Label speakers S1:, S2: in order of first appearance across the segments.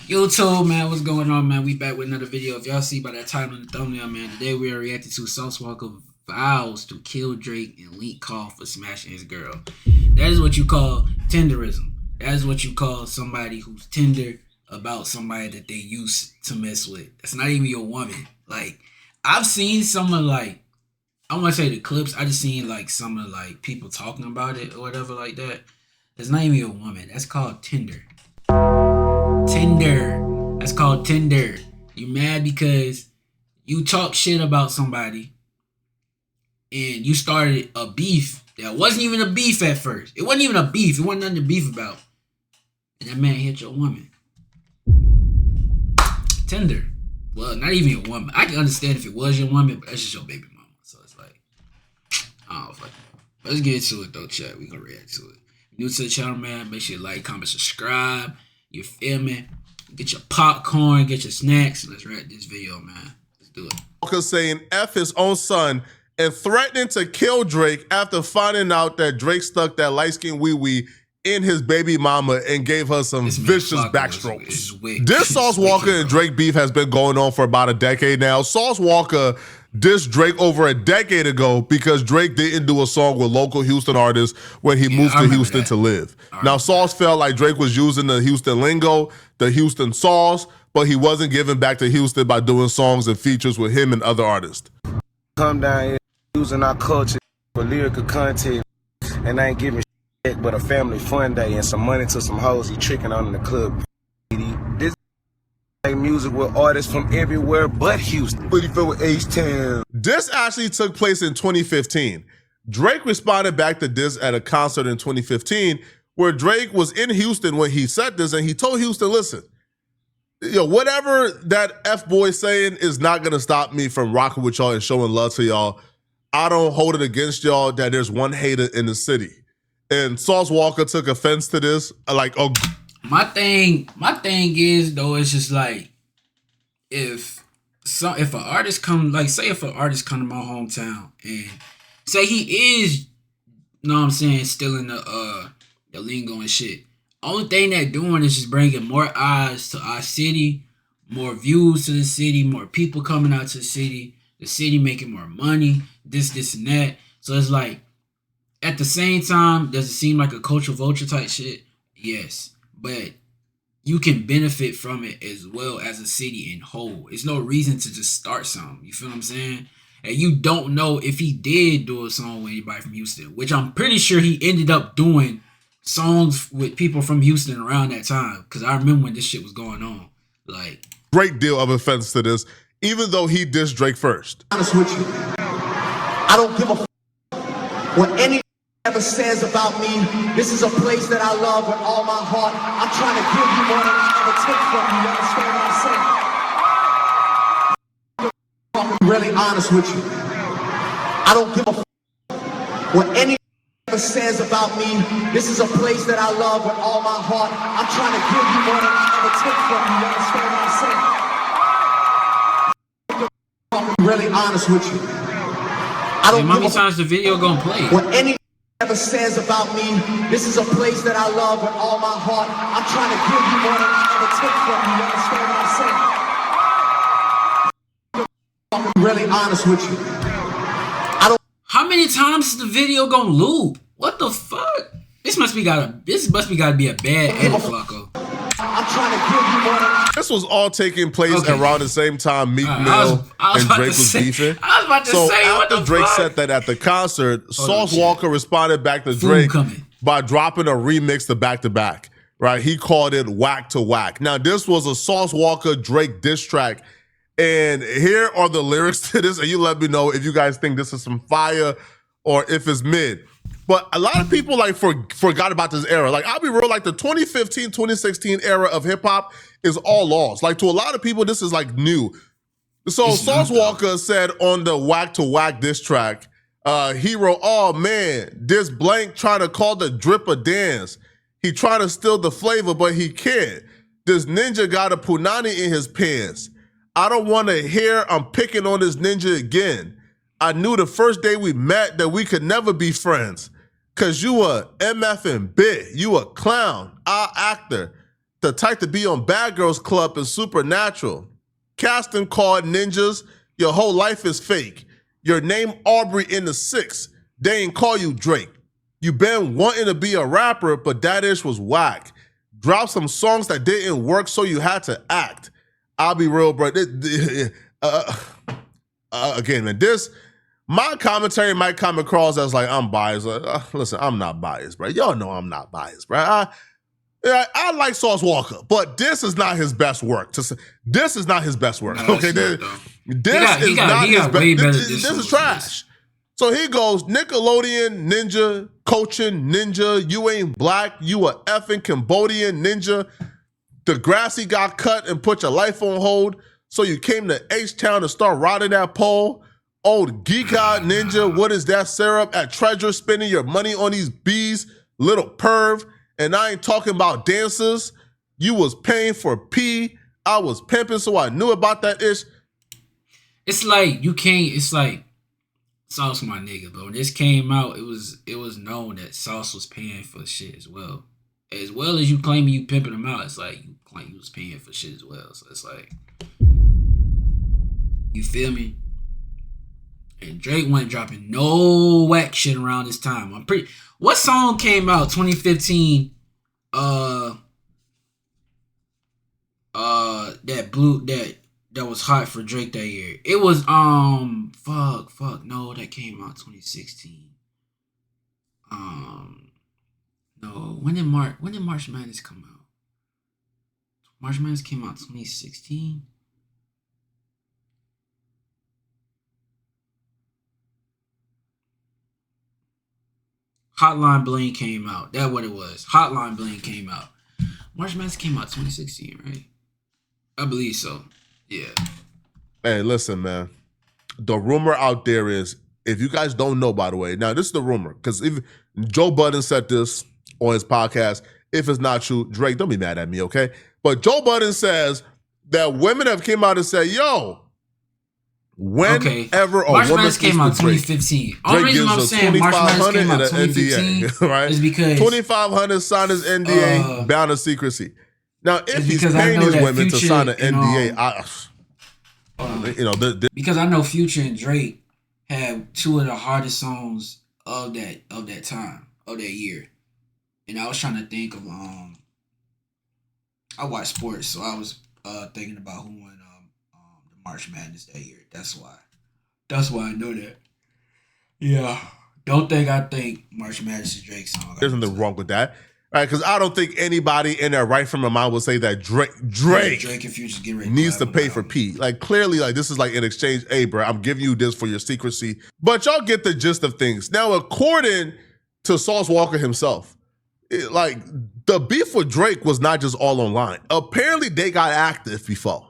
S1: YouTube, man, what's going on, man? We back with another video. If y'all see by that title and the thumbnail, man, today we are reacting to Sauce Walka vows to kill Drake and leak call for smashing his girl. That is what you call tenderism. That is what you call somebody who's tender about somebody that they used to mess with. That's not even your woman. Like, I've seen some of, like, I want to say the clips. I just seen, like, some of, like, people talking about it or whatever like that. That's not even your woman. That's called tender. Tinder. That's called Tinder. You mad because you talk shit about somebody and you started a beef that wasn't even a beef at first. It wasn't even a beef. It wasn't nothing to beef about. And that man hit your woman. Tinder. Well, not even your woman. I can understand if it was your woman, but that's just your baby mama. So it's like, oh, fuck it. Let's get into it though, chat. We gonna react to it. New to the channel, man. Make sure you like, comment, subscribe. You feel me? Get your popcorn, get your snacks, and let's react this video, man. Let's do it.
S2: Walka saying F his own son and threatening to kill Drake after finding out that Drake stuck that light-skinned wee-wee in his baby mama and gave her some vicious backstrokes. This Sauce Walka and Drake beef has been going on for about a decade now. Sauce Walka dissed Drake over a decade ago because Drake didn't do a song with local Houston artists when he moved to Houston to live. Now, Sauce felt like Drake was using the Houston lingo, the Houston sauce, but he wasn't giving back to Houston by doing songs and features with him and other artists.
S3: Come down here using our culture for lyrical content, and I ain't giving shit but a family fun day and some money to some hoes he tricking on in the club. This music with artists from everywhere but Houston. But he feel with H-Town.
S2: This actually took place in 2015. Drake responded back to this at a concert in 2015 where Drake was in Houston when he said this, and he told Houston, listen, yo, whatever that F-boy saying is not gonna stop me from rocking with y'all and showing love to y'all. I don't hold it against y'all that there's one hater in the city. And Sauce Walka took offense to this, like, oh.
S1: My thing is though, it's just like if an artist come, like say if an artist come to my hometown and say he is, you know what I'm saying, stealing the lingo and shit. Only thing they're doing is just bringing more eyes to our city, more views to the city, more people coming out to the city making more money, this and that. So it's like, at the same time, does it seem like a cultural vulture type shit? Yes. But you can benefit from it as well as a city in whole. It's no reason to just start something. You feel what I'm saying? And you don't know if he did do a song with anybody from Houston, which I'm pretty sure he ended up doing songs with people from Houston around that time. Because I remember when this shit was going on. Like,
S2: great deal of offense to this, even though he dissed Drake first.
S4: Honest with you, I don't give a what any ever says about me. This is a place that I love with all my heart. I'm trying to give you more than I ever take from you. You understand what I'm saying? I'm really honest with you. I don't give a what any ever says about me. This is a place that I love with all my heart. I'm trying to give you more than I ever take from you. You understand what I'm saying? I'm really honest with you. I don't
S1: how many times the video gonna play?
S4: What any ever says about me, this is a place that I love with all my heart. I'm trying to give you more than I ever take from you. You understand what I'm saying? I'm really honest with you. I don't.
S1: How many times is the video gonna loop? What the fuck? This must be gotta be a bad edit, Flacco.
S4: I'm trying to give you more than.
S2: This was all taking place around the same time Meek Mill and Drake was beefing.
S1: I was about to say, what the
S2: after Drake
S1: fuck?
S2: said that at the concert, Sauce Walka responded back to Drake by dropping a remix to Back to Back. Right? He called it Whack to Whack. Now, this was a Sauce Walka Drake diss track, and here are the lyrics to this, and you let me know if you guys think this is some fire or if it's mid. But a lot of people like forgot about this era. Like, I'll be real, like the 2015, 2016 era of hip hop is all lost. Like, to a lot of people, this is like new. So Sauce Walka said on the Whack to Whack diss track, he wrote, oh man, this blank trying to call the drip a dance. He trying to steal the flavor, but he can't. This ninja got a punani in his pants. I don't want to hear I'm picking on this ninja again. I knew the first day we met that we could never be friends. Cause you a MF and bit, you a clown, our actor. the type to be on Bad Girls Club and Supernatural. Casting called ninjas. Your whole life is fake. Your name Aubrey in the 6. They ain't call you Drake. You been wanting to be a rapper, but that ish was whack. Drop some songs that didn't work, so you had to act. I'll be real, bro. Again, man, my commentary might come across as like I'm biased. Listen, I'm not biased, bro. Y'all know I'm not biased, bro. I like Sauce Walka, but this is not his best work. This is not his best work.
S1: No,
S2: okay, this
S1: is not his best.
S2: This is trash. So he goes, Nickelodeon ninja, coaching ninja, you ain't black, you a effing Cambodian ninja. The grassy got cut and put your life on hold, so you came to H-Town to start riding that pole. Old geek-eyed ninja, what is that syrup at Treasure, spending your money on these bees, little perv. And I ain't talking about dancers. You was paying for pee. I was pimping, so I knew about that ish.
S1: It's like you can't. It's like Sauce, my nigga. But when this came out, it was known that Sauce was paying for shit as well. As well as you claiming you pimping him out, it's like you claim you was paying for shit as well. So it's like, you feel me? And Drake wasn't dropping no whack shit around this time. What song came out 2015? That was hot for Drake that year. It was no, that came out 2016. No, when did March Madness come out? March Madness came out 2016. Hotline Bling came out. That's what it was. Hotline Bling came out. March Madness came out 2016, right? I believe so. Yeah.
S2: Hey, listen, man. The rumor out there is, if you guys don't know, by the way, now this is the rumor, because if Joe Budden said this on his podcast, if it's not true, Drake, don't be mad at me, okay? But Joe Budden says that women have came out and said, yo, whenever a
S1: March
S2: woman
S1: Madness came out 2015. Only reason I'm saying March Madness came out 2015
S2: right?
S1: is because
S2: 2,500 signed his NDA, bound to secrecy. Now, if he's paying these women to sign an NDA,
S1: because I know Future and Drake had two of the hardest songs of that time, of that year. And I was trying to think of I watch sports, so I was thinking about who won the March Madness that year. That's why I know that. Yeah. Don't think I think March Madness is Drake's song.
S2: There's nothing wrong with that. Right, because I don't think anybody in their right frame of mind would say that Drake
S1: and Future get ready
S2: needs to pay for P. Like, clearly, like, this is like an exchange. Hey, bro, I'm giving you this for your secrecy. But y'all get the gist of things. Now, according to Sauce Walka himself, the beef with Drake was not just all online. Apparently, they got active before,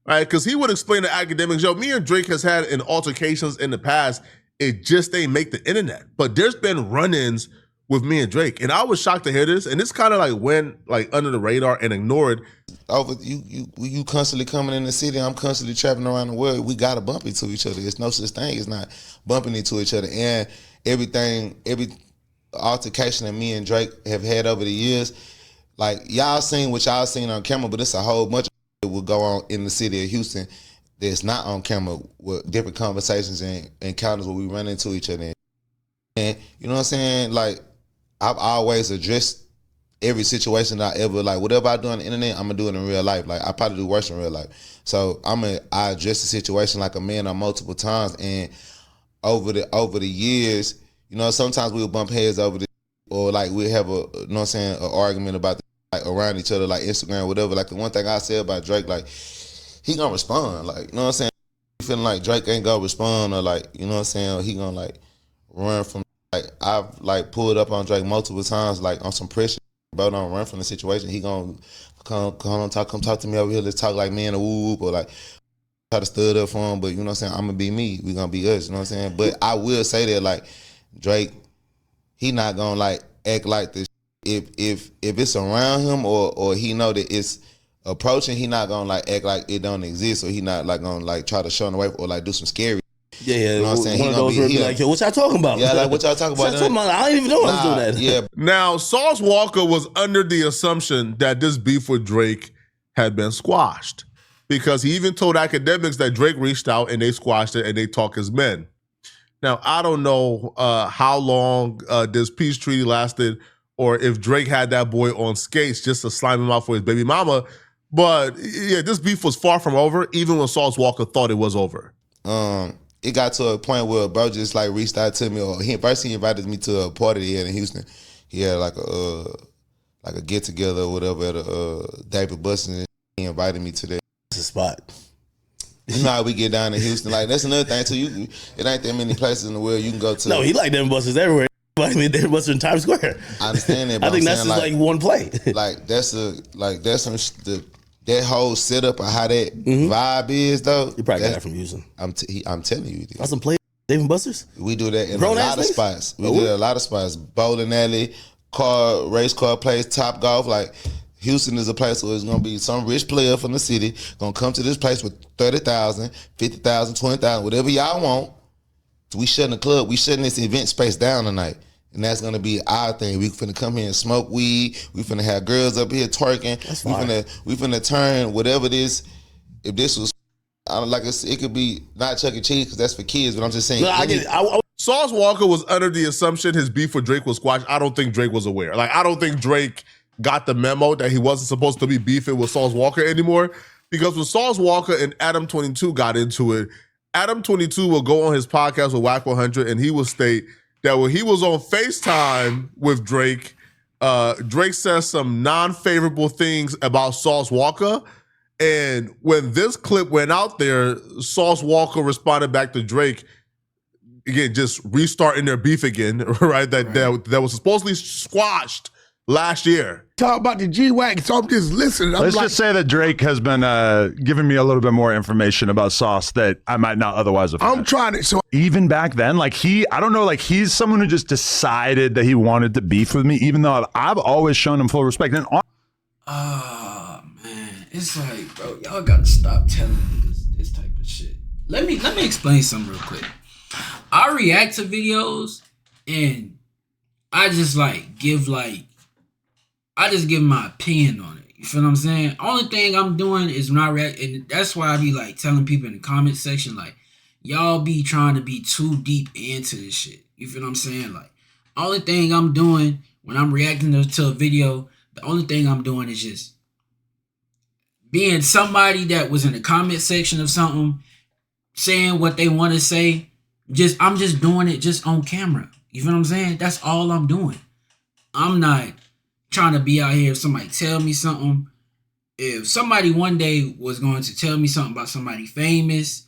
S2: right? Because he would explain to academics, yo, me and Drake has had altercations in the past. It just ain't make the internet. But there's been run-ins with me and Drake, and I was shocked to hear this. And this kind of like went like under the radar and ignored.
S5: Over you constantly coming in the city. I'm constantly traveling around the world. We gotta bump into each other. There's no such thing as not bumping into each other. And every altercation that me and Drake have had over the years, like y'all seen what y'all seen on camera, but it's a whole bunch of that will go on in the city of Houston that's not on camera with different conversations and encounters where we run into each other. And you know what I'm saying? Like, I've always addressed every situation that I ever, like, whatever I do on the internet, I'm gonna do it in real life. Like, I probably do worse in real life. So I address the situation like a man on multiple times. And over the years, you know, sometimes we'll bump heads over the, or like we'll have you know what I'm saying, an argument about like around each other, like Instagram, whatever. Like the one thing I said about Drake, like, he gonna respond. Like, you know what I'm saying? Feeling like Drake ain't gonna respond, or like, you know what I'm saying, or he gonna like run from, like, I've like pulled up on Drake multiple times, like on some pressure. Bro, don't run from the situation. He gonna come talk to me over here. Let's talk like man, a whoop, or like try to stud up for him. But you know what I'm saying, I'm gonna be me. We gonna be us. You know what I'm saying. But I will say that like Drake, he not gonna like act like this. If it's around him or he know that it's approaching, he not gonna like act like it don't exist, or he not like gonna like try to shun away or like do some scary.
S6: Yeah,
S5: You know what I'm saying?
S6: One of those where be like, yo, what y'all talking about?
S5: Yeah, like what y'all talking about?
S6: I didn't even know I was doing that.
S5: Yeah.
S2: Now, Sauce Walka was under the assumption that this beef with Drake had been squashed because he even told academics that Drake reached out and they squashed it and they talk as men. Now, I don't know how long this peace treaty lasted or if Drake had that boy on skates just to slime him out for his baby mama. But yeah, this beef was far from over, even when Sauce Walka thought it was over.
S5: It got to a point where bro just like reached out to me, or he invited me to a party he had in Houston. He had like a get together or whatever at a David Bustin'. He invited me to that.
S6: It's a spot.
S5: You know how we get down in Houston. Like that's another thing too. It ain't that many places in the world you can go to.
S6: No, he like them buses everywhere. I mean, David Buster in Times Square.
S5: I understand that. But
S6: I think that's just like one play.
S5: That whole setup of how that vibe is, though.
S6: You probably got that from Houston.
S5: I'm telling you.
S6: That's some play, Dave & Buster's?
S5: We do that in a lot of spots. We do that in a lot of spots. Bowling alley, race car place, Top Golf. Like, Houston is a place where it's going to be some rich player from the city going to come to this place with 30,000, 50,000, 20,000, whatever y'all want. So we shutting the club. We shutting this event space down tonight. And that's gonna be our thing. We finna come here and smoke weed. We finna have girls up here twerking. We finna turn whatever it is. If this was, like I said, it could be not Chuck E. Cheese because that's for kids. But I'm just saying.
S6: No, I get it.
S2: Sauce Walka was under the assumption his beef with Drake was squashed. I don't think Drake was aware. Like I don't think Drake got the memo that he wasn't supposed to be beefing with Sauce Walka anymore. Because when Sauce Walka and Adam 22 got into it, Adam 22 will go on his podcast with Whack 100 and he will state that when he was on FaceTime with Drake, Drake says some non-favorable things about Sauce Walka. And when this clip went out there, Sauce Walka responded back to Drake, again, just restarting their beef again, right? That was supposedly squashed last year.
S7: Talk about the G-Wagon, so I'm just listening.
S8: Let's just say that Drake has been giving me a little bit more information about Sauce that I might not otherwise have had.
S7: I'm trying to. So
S8: even back then, like I don't know, like he's someone who just decided that he wanted to beef with me, even though I've always shown him full respect. And
S1: man, it's like, bro, y'all gotta stop telling me this type of shit. Let me explain something real quick. I react to videos and I just give my opinion on it. You feel what I'm saying? Only thing I'm doing is when I react, and that's why I be like telling people in the comment section, like, y'all be trying to be too deep into this shit. You feel what I'm saying? Like, only thing I'm doing when I'm reacting to a video, the only thing I'm doing is just being somebody that was in the comment section of something, saying what they want to say. I'm just doing it just on camera. You feel what I'm saying? That's all I'm doing. I'm not trying to be out here if somebody tell me something. If somebody one day was going to tell me something about somebody famous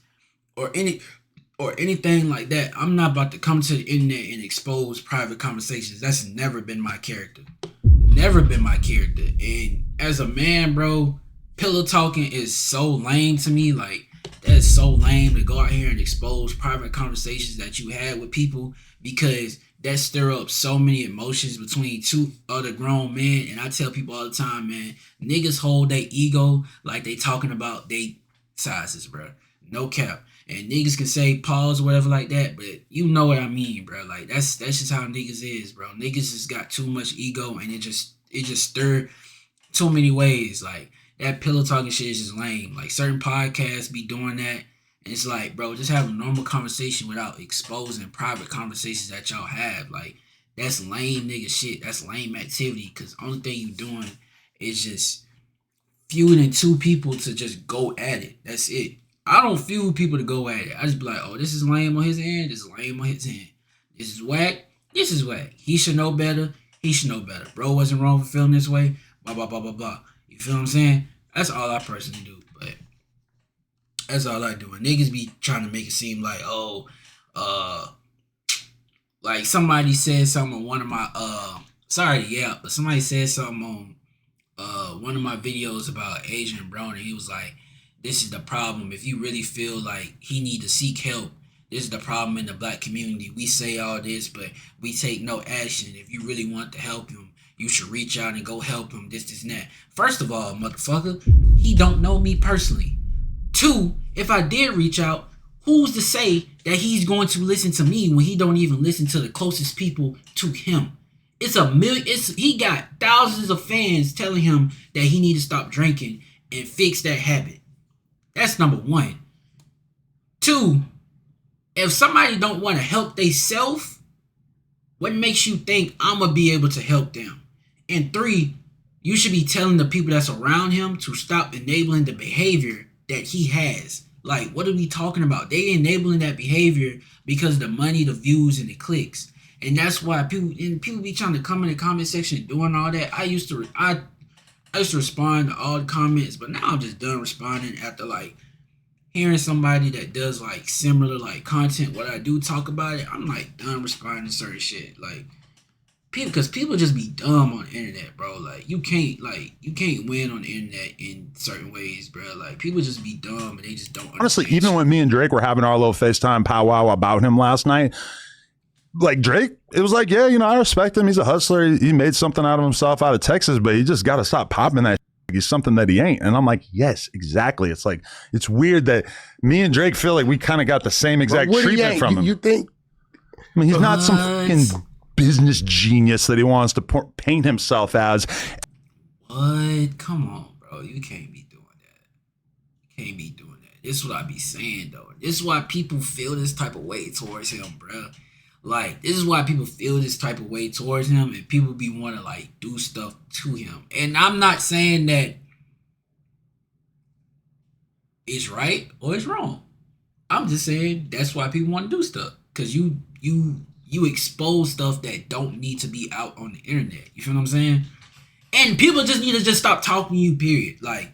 S1: or anything like that, I'm not about to come to the internet and expose private conversations. That's never been my character. Never been my character. And as a man, bro, pillow talking is so lame to me. Like, that's so lame to go out here and expose private conversations that you had with people, because that stir up so many emotions between two other grown men. And I tell people all the time, man, niggas hold their ego like they talking about they sizes, bro. No cap. And niggas can say pause or whatever like that, but you know what I mean, bro. Like that's just how niggas is, bro. Niggas just got too much ego and it just stirred too many ways. Like that pillow talking shit is just lame. Like certain podcasts be doing that. And it's like, bro, just have a normal conversation without exposing private conversations that y'all have. Like, that's lame nigga shit. That's lame activity. Because only thing you doing is just feuding two people to just go at it. That's it. I don't feud people to go at it. I just be like, oh, this is lame on his end. This is lame on his end. This is whack. This is whack. He should know better. He should know better. Bro wasn't wrong for feeling this way. Blah, blah, blah, blah, blah. You feel what I'm saying? That's all I personally do. But that's all I do. And niggas be trying to make it seem like, like somebody said something on one of my, but somebody said something on one of my videos about Adrian Brown, and he was like, this is the problem. If you really feel like he need to seek help, this is the problem in the black community. We say all this, but we take no action. If you really want to help him, you should reach out and go help him, this, and that. First of all, motherfucker, he don't know me personally. 2, if I did reach out, who's to say that he's going to listen to me when he don't even listen to the closest people to him? He got thousands of fans telling him that he need to stop drinking and fix that habit. That's number one. Two, if somebody don't want to help theyself, what makes you think I'm going to be able to help them? And three, you should be telling the people that's around him to stop enabling the behavior that he has. Like, what are we talking about? They enabling that behavior because of the money, the views, and the clicks. And that's why people be trying to come in the comment section doing all that. I used to respond to all the comments, but now I'm just done responding after like hearing somebody that does like similar like content. What I do talk about it, I'm like done responding to certain shit. Like people, because people just be dumb on the internet, bro. Like you can't win on the internet in certain ways, bro. Like people just be dumb and they just don't.
S8: Honestly, even when me and Drake were having our little FaceTime powwow about him last night. Like Drake, it was like, yeah, you know, I respect him. He's a hustler. He made something out of himself out of Texas, but he just got to stop popping that. He's something that he ain't. And I'm like, yes, exactly. It's like, it's weird that me and Drake feel like we kind of got the same exact treatment from him.
S7: You think?
S8: I mean, he's not some fucking business genius that he wants to paint himself as.
S1: What? Come on, bro. You can't be doing that. You can't be doing that. This is what I be saying, though. This is why people feel this type of way towards him, bro. Like, this is why people feel this type of way towards him and people be want to, like, do stuff to him. And I'm not saying that it's right or it's wrong. I'm just saying that's why people want to do stuff. Because you expose stuff that don't need to be out on the internet. You feel what I'm saying? And people just need to just stop talking to you, period. Like,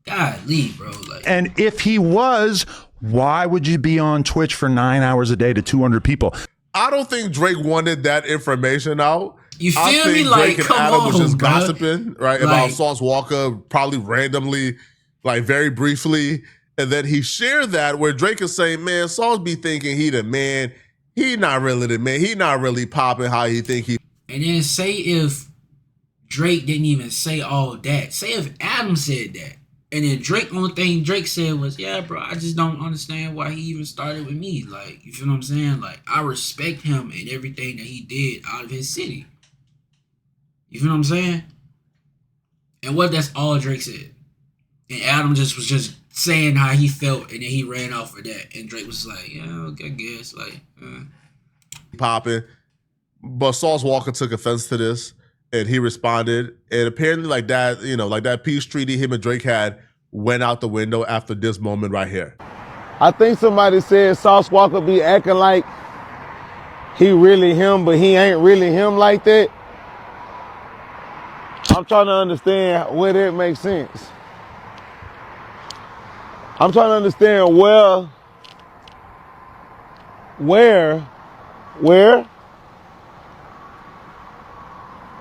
S1: golly, bro. Like,
S8: and if he was, why would you be on Twitch for 9 hours a day to 200 people?
S2: I don't think Drake wanted that information out.
S1: You feel
S2: I think
S1: me? Like,
S2: Drake and
S1: come
S2: Adam was just
S1: on, bro.
S2: gossiping, right,
S1: Like,
S2: about Sauce Walka, probably randomly, like very briefly. And then he shared that where Drake is saying, man, Sauce be thinking he the man. He not really the man. He not really popping how he think he.
S1: And then say if Drake didn't even say all that. Say if Adam said that. And then only thing Drake said was, yeah, bro, I just don't understand why he even started with me. Like, you feel what I'm saying? Like, I respect him and everything that he did out of his city. You feel what I'm saying? And what that's all Drake said. And Adam was just saying how he felt, and then he ran off of that. And Drake was like, yeah, okay, I guess. Like,
S2: popping. But Sauce Walka took offense to this. And he responded, and apparently like that, you know, like that peace treaty him and Drake had went out the window after this moment right here.
S3: I think somebody said Sauce Walka be acting like he really him, but he ain't really him like that. I'm trying to understand where that makes sense. I'm trying to understand where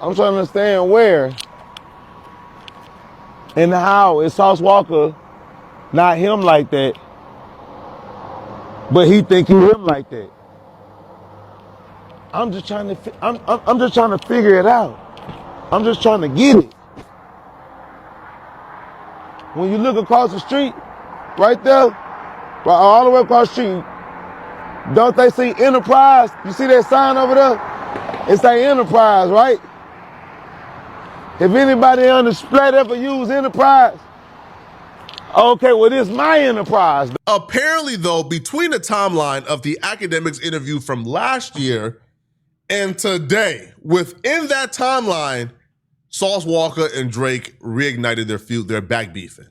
S3: I'm trying to understand where and how is Sauce Walka not him like that, but he think he him like that. I'm just trying to figure it out. I'm just trying to get it. When you look across the street, right there, right all the way across the street, don't they see Enterprise? You see that sign over there? It say Enterprise, right? If anybody on the splat ever use Enterprise, okay, well, this is my Enterprise.
S2: Apparently, though, between the timeline of the academics interview from last year and today, within that timeline, Sauce Walka and Drake reignited their feud. They're back beefing.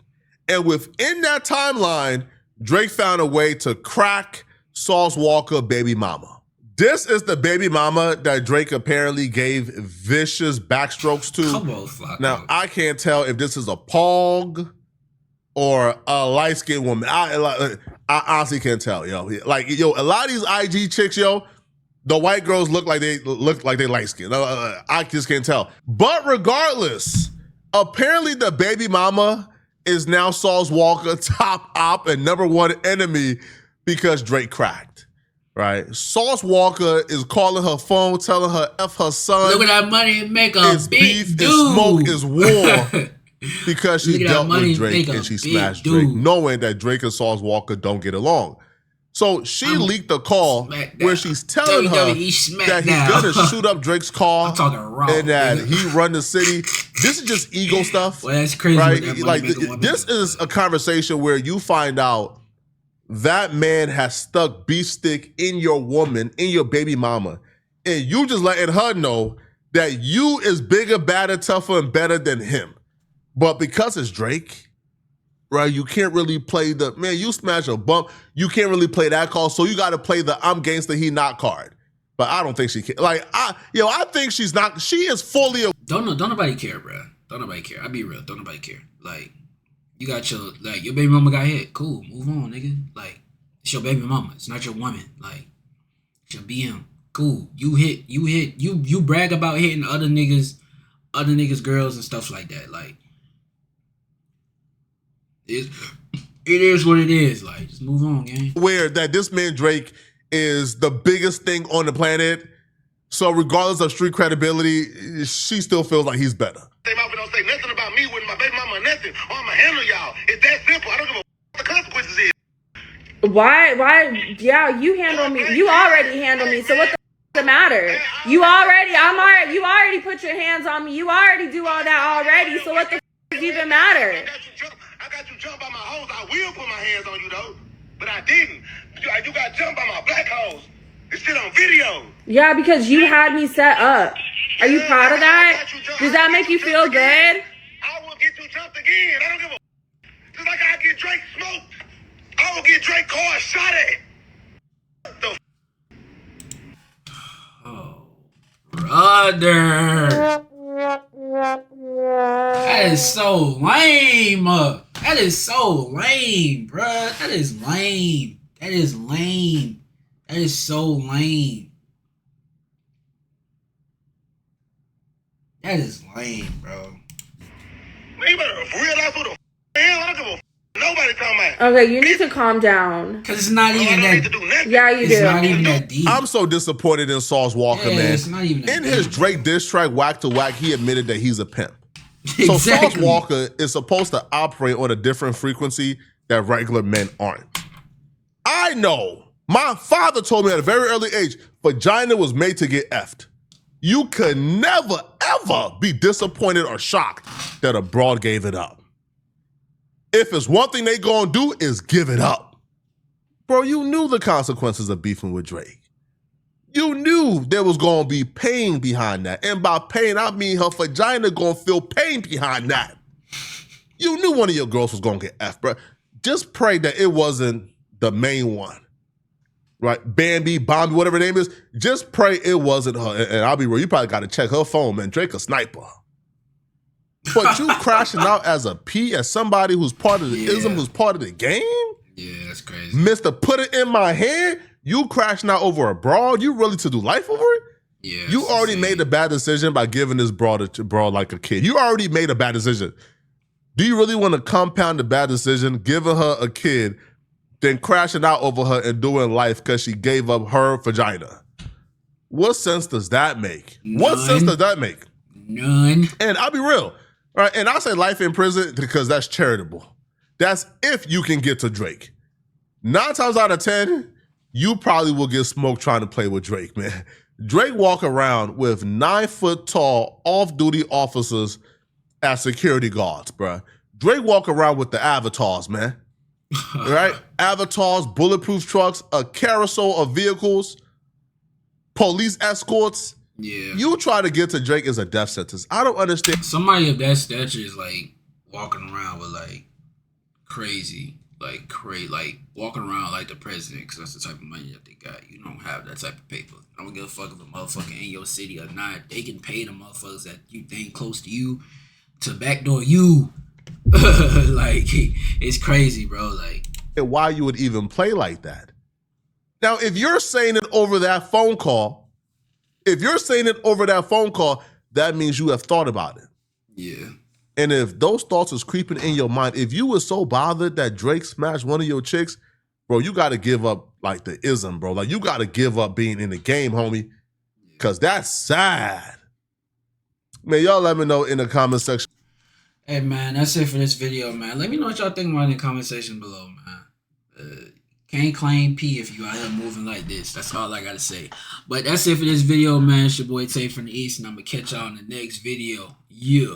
S2: And within that timeline, Drake found a way to crack Sauce Walka baby mama. This is the baby mama that Drake apparently gave vicious backstrokes to.
S1: come on, Flacco.
S2: Now, I can't tell if this is a pong or a light-skinned woman. I honestly can't tell, yo. Like, yo, a lot of these IG chicks, yo, the white girls look like they light-skinned. I just can't tell. But regardless, apparently the baby mama is now Sauce Walka top op and number one enemy because Drake cracked. Right, Sauce Walka is calling her phone, telling her F her son.
S1: Look at that money make a
S2: it's
S1: big
S2: beef,
S1: dude.
S2: it's smoke, it's war. Because she
S1: Look at that
S2: dealt
S1: money
S2: with Drake
S1: make a
S2: and she
S1: big
S2: smashed
S1: dude.
S2: Drake, knowing that Drake and Sauce Walka don't get along. So she leaked a call where she's telling her that he's gonna shoot up Drake's car and that he run the city. This is just ego stuff.
S1: Well, that's crazy.
S2: Right? Like this is a conversation where you find out that man has stuck beef stick in your woman, in your baby mama, and you just letting her know that you is bigger, badder, tougher, and better than him. But because it's Drake, right, you can't really play the, man, you smash a bump, you can't really play that call, so you got to play the I'm gangster, he not card. But I don't think she can. Like, I think she's not, she is fully.
S1: Don't nobody care, bro. Don't nobody care. I'll be real. Don't nobody care. Like, you got your baby mama got hit. Cool, move on, nigga. Like, it's your baby mama. It's not your woman. Like, it's your BM. Cool. You brag about hitting other niggas, girls and stuff like that. Like, it is what it is. Like, just move on, gang.
S2: Aware that this man Drake is the biggest thing on the planet. So regardless of street credibility, she still feels like he's better.
S9: They don't say nothing about me with my baby mama or nothing, or I'ma handle y'all. It's that simple. I don't give a what the consequences is.
S10: Why? Yeah, you handle me. You already handle me. So what the matter? You already put your hands on me. You already do all that already. So what the even matter?
S9: I got you jump by my hoes. I will put my hands on you though, but I didn't. You got jumped by my black hoes. It's shit on video.
S10: Yeah, because you had me set up. Are you proud of that? Does that make you feel good?
S9: I will get you jumped again. I don't give a. Just like I get Drake smoked, I will get Drake car shot at.
S1: Oh, brother. That is so lame. That is so lame, bruh. That is lame. That is lame. That is so lame. That is lame, bro.
S9: Man, you better real life with the hell. I don't give a nobody talking about.
S10: Okay, you need to calm down.
S1: Cause it's not even that.
S10: Yeah, you do.
S1: It's not even that deep.
S2: I'm so disappointed in Sauce Walka, man.
S1: It's not even that
S2: in his
S1: deep.
S2: Drake diss track, Whack to Whack, he admitted that he's a pimp.
S1: Exactly.
S2: So Sauce Walka is supposed to operate on a different frequency that regular men aren't. I know. My father told me at a very early age, vagina was made to get effed. You could never, ever be disappointed or shocked that a broad gave it up. If it's one thing they gonna do is give it up. Bro, you knew the consequences of beefing with Drake. You knew there was gonna be pain behind that. And by pain, I mean her vagina gonna feel pain behind that. You knew one of your girls was gonna get effed, bro. Just pray that it wasn't the main one. Right? Bambi, Bombi, whatever her name is. Just pray it wasn't her. And I'll be real, you probably got to check her phone, man. Drake a sniper. But you crashing out as a P, as somebody who's part of the ism, who's part of the game?
S1: Yeah, that's crazy.
S2: Mr. Put It In My Hand, you crashing out over a broad? You really to do life over it?
S1: Yeah.
S2: You already made a bad decision by giving this broad like a kid. You already made a bad decision. Do you really want to compound the bad decision, giving her a kid, then crashing out over her and doing life because she gave up her vagina? What sense does that make?
S1: None.
S2: What sense does that make?
S1: None.
S2: And I'll be real, right? And I say life in prison because that's charitable. That's if you can get to Drake. 9 times out of 10, you probably will get smoked trying to play with Drake, man. Drake walk around with 9-foot-tall off-duty officers as security guards, bruh. Drake walk around with the avatars, man. Right? Avatars, bulletproof trucks, a carousel of vehicles, police escorts.
S1: Yeah.
S2: You try to get to Drake is a death sentence. I don't understand.
S1: Somebody of that stature is like walking around with like walking around like the president, because that's the type of money that they got. You don't have that type of paper. I don't give a fuck if a motherfucker in your city or not. They can pay the motherfuckers that you think close to you to backdoor you. Like, it's crazy, bro. Like,
S2: why you would even play like that. Now, if you're saying it over that phone call, that means you have thought about it.
S1: yeah.
S2: And if those thoughts is creeping in your mind, if you were so bothered that Drake smashed one of your chicks, bro, you got to give up like the ism, bro. Like, you got to give up being in the game, homie, because that's sad. Man, y'all let me know in the comment section.
S1: Hey, man, that's it for this video, man. Let me know what y'all think about in the comment section below, man. Can't claim P if you out here moving like this. That's all I gotta say. But that's it for this video, man. It's your boy Tay from the East, and I'm gonna catch y'all in the next video. Yeah.